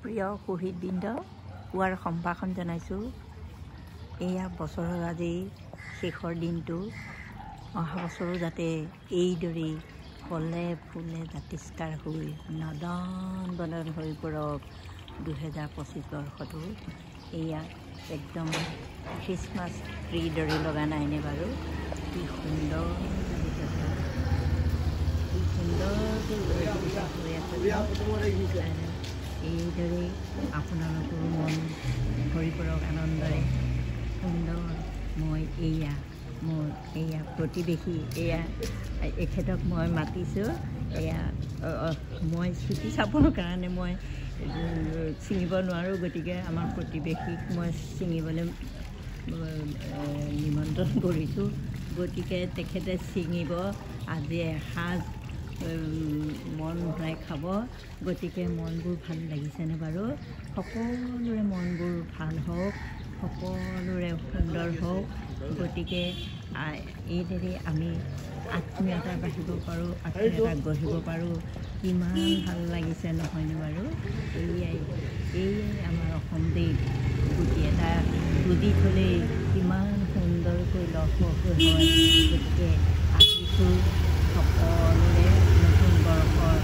প্ৰিয় শহীদবৃন্দ পুৱাৰ সম্ভাষণ জনাইছোঁ। এয়া বছৰৰ আজি শেষৰ দিনটো। অহা বছৰো যাতে এইদৰেই ফলে ফুলে জাতিষ্কাৰ হৈ নদন বদন হৈ পৰক 2025 বৰ্ষটো। এয়া একদম খ্ৰীষ্টমাছ ট্ৰীৰ দৰে লগা নাইনে বাৰু? কি সুন্দৰ কি সুন্দৰকৈ হৈ আছে। এইদৰে আপোনালোকৰ মন ভৰি পৰক আনন্দৰে। সুন্দৰ মোৰ এয়া প্ৰতিবেশী, এয়া এখেতক মই মাতিছোঁ। এয়া মই চুটি চাবৰ কাৰণে মই ছিঙিব নোৱাৰোঁ, গতিকে আমাৰ প্ৰতিবেশীক মই ছিঙিবলৈ নিমন্ত্ৰণ কৰিছোঁ। গতিকে তেখেতে ছিঙিব, আজি এসাঁজ মন ভৰাই খাব। গতিকে মনবোৰ ভাল লাগিছেনে বাৰু? সকলোৰে মনবোৰ ভাল হওক, সকলোৰে সুন্দৰ হওক। গতিকে এইদৰে আমি আত্মীয়তা বাঢ়িব পাৰোঁ, আত্মীয়তা গঢ়িব পাৰোঁ। কিমান ভাল লাগিছে নহয়নে বাৰু? এয়াই আমাৰ অসম দেশ। গুটি এটা গুজি থ'লেই কিমান সুন্দৰকৈ লহপহকৈ হয়। গতিকে আহিছোঁ সকলোৰে নতুন বৰ্ষৰ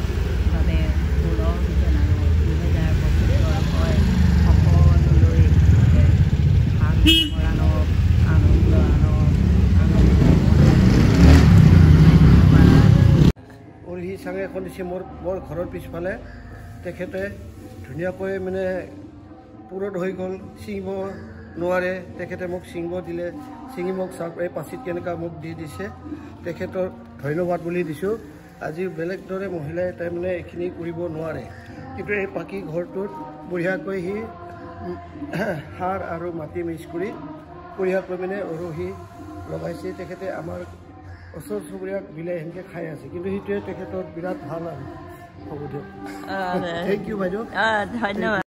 বাবে সুলভ জনালোঁ। 2025 বৰ্ষই সকলোলৈ ভাল মৰাণক আনন্দ অৰহি চাঙে এখন দিছে মোৰ ঘৰৰ পিছফালে। তেখেতে ধুনীয়াকৈ মানে পূৰঠ হৈ গ'ল, ছিঙিব নোৱাৰে। তেখেতে মোক ছিঙিব দিলে, ছিঙি মোক এই পাচিত কেনেকুৱা মোক দি দিছে। তেখেতৰ ধন্যবাদ বুলি দিছোঁ। আজি বেলেগ দৰে মহিলাই তাৰমানে এইখিনি কৰিব নোৱাৰে, কিন্তু এই পাকি ঘৰটোত বঢ়িয়াকৈ সি সাৰ আৰু মাটি মিক্স কৰি বঢ়িয়াকৈ মানে অৰহি লগাইছে। তেখেতে আমাৰ ওচৰ চুবুৰীয়াক বিলাই সেনেকৈ খাই আছে, কিন্তু সেইটোৱে তেখেতৰ বিৰাট ভাল আৰু হ'ব দিয়ক। থেংক ইউ বাইদেউ, ধন্যবাদ।